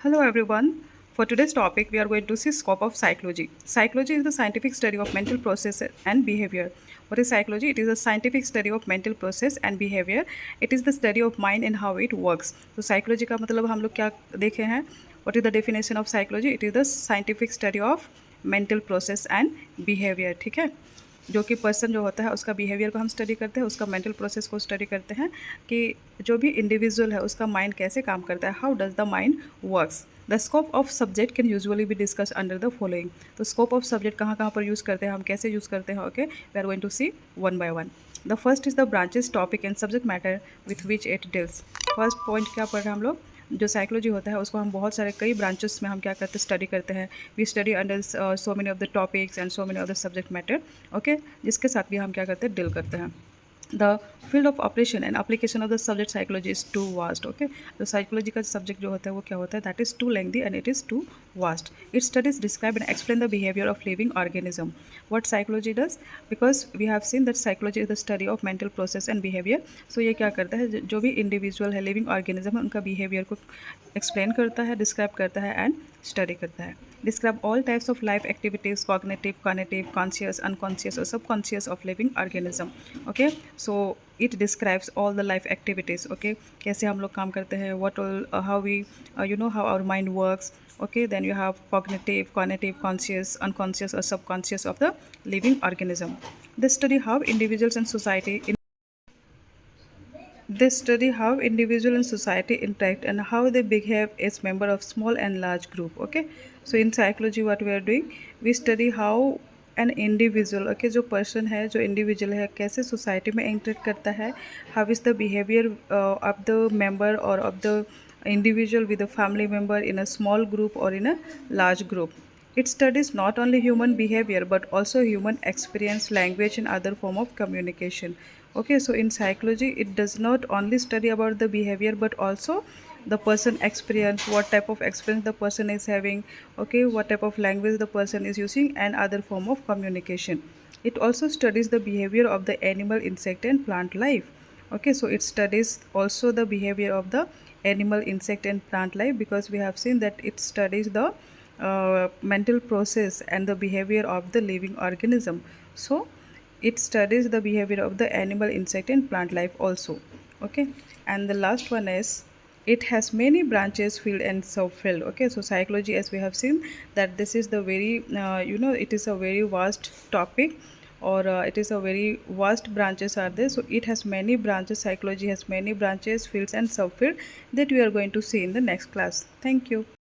Hello everyone. For today's topic, we are going to see scope of psychology. Psychology is the scientific study of mental process and behavior. What is psychology? It is a scientific study of mental process and behavior. It is the study of mind and how it works. तो psychology का मतलब हम लोग क्या देखे हैं? What is the definition of psychology? It is the scientific study of mental process and behavior. ठीक है? जो कि पर्सन जो होता है उसका बिहेवियर को हम स्टडी करते हैं, उसका मेंटल प्रोसेस को स्टडी करते हैं कि जो भी इंडिविजुअल है उसका माइंड कैसे काम करता है, how does the mind works. The scope of subject can usually be discuss under the following. तो स्कोप ऑफ सब्जेक्ट कहाँ कहाँ पर यूज़ करते हैं, हम कैसे यूज़ करते हैं. Okay, we are going to see one by one. The first is the branches topic and subject matter with which it deals. First point क्या पढ़ रहे हैं हम लोग, जो साइकोलॉजी होता है उसको हम बहुत सारे कई ब्रांचेस में हम क्या करते हैं, स्टडी करते हैं. We study under so many of the topics and so many of the subject matter. Okay, जिसके साथ भी हम क्या करते हैं, डील करते हैं. The field of operation and application of the subject psychology is too vast. Okay, तो साइकोलॉजी का सब्जेक्ट जो होता है वो क्या होता है, that is too lengthy and it is too vast. It studies describe and explain the behaviour of living organism. What psychology does, because we have seen that psychology is the study of mental process and behaviour. So ये क्या करता है, जो भी individual है, living organism है, उनका behaviour को एक्सप्लेन करता है, डिस्क्राइब करता है एंड स्टडी करता है. Describe all types of life activities, cognitive, conscious, unconscious or subconscious of living organism. Okay, so it describes all the life activities. Okay, कैसे हम लोग काम करते हैं, what all how we how our mind works. Okay, then you have cognitive, conscious, unconscious or subconscious of the living organism. They study how individuals and society they study how individual and society interact and how they behave as member of small and large group. Okay, so in psychology what we are doing, we study how an individual, okay, जो person है, जो individual है, कैसे society में interact करता है, how is the behavior of the member or of the individual with a family member in a small group or in a large group. It studies not only human behavior but also human experience, language and other form of communication. Okay, so in psychology it does not only study about the behavior but also the person experience, what type of experience the person is having. Okay, what type of language the person is using and other form of communication. It also studies the behavior of the animal, insect and plant life. Okay, so it studies also the behavior of the animal, insect and plant life, because we have seen that it studies the mental process and the behavior of the living organism. So it studies the behavior of the animal, insect and plant life also. Okay, and the last one is it has many branches, field and subfield. Okay, so psychology, as we have seen, that this is the very it is a very vast topic, or it is a very vast branches are there. So it has many branches. Psychology has many branches, fields and subfield that we are going to see in the next class. Thank you.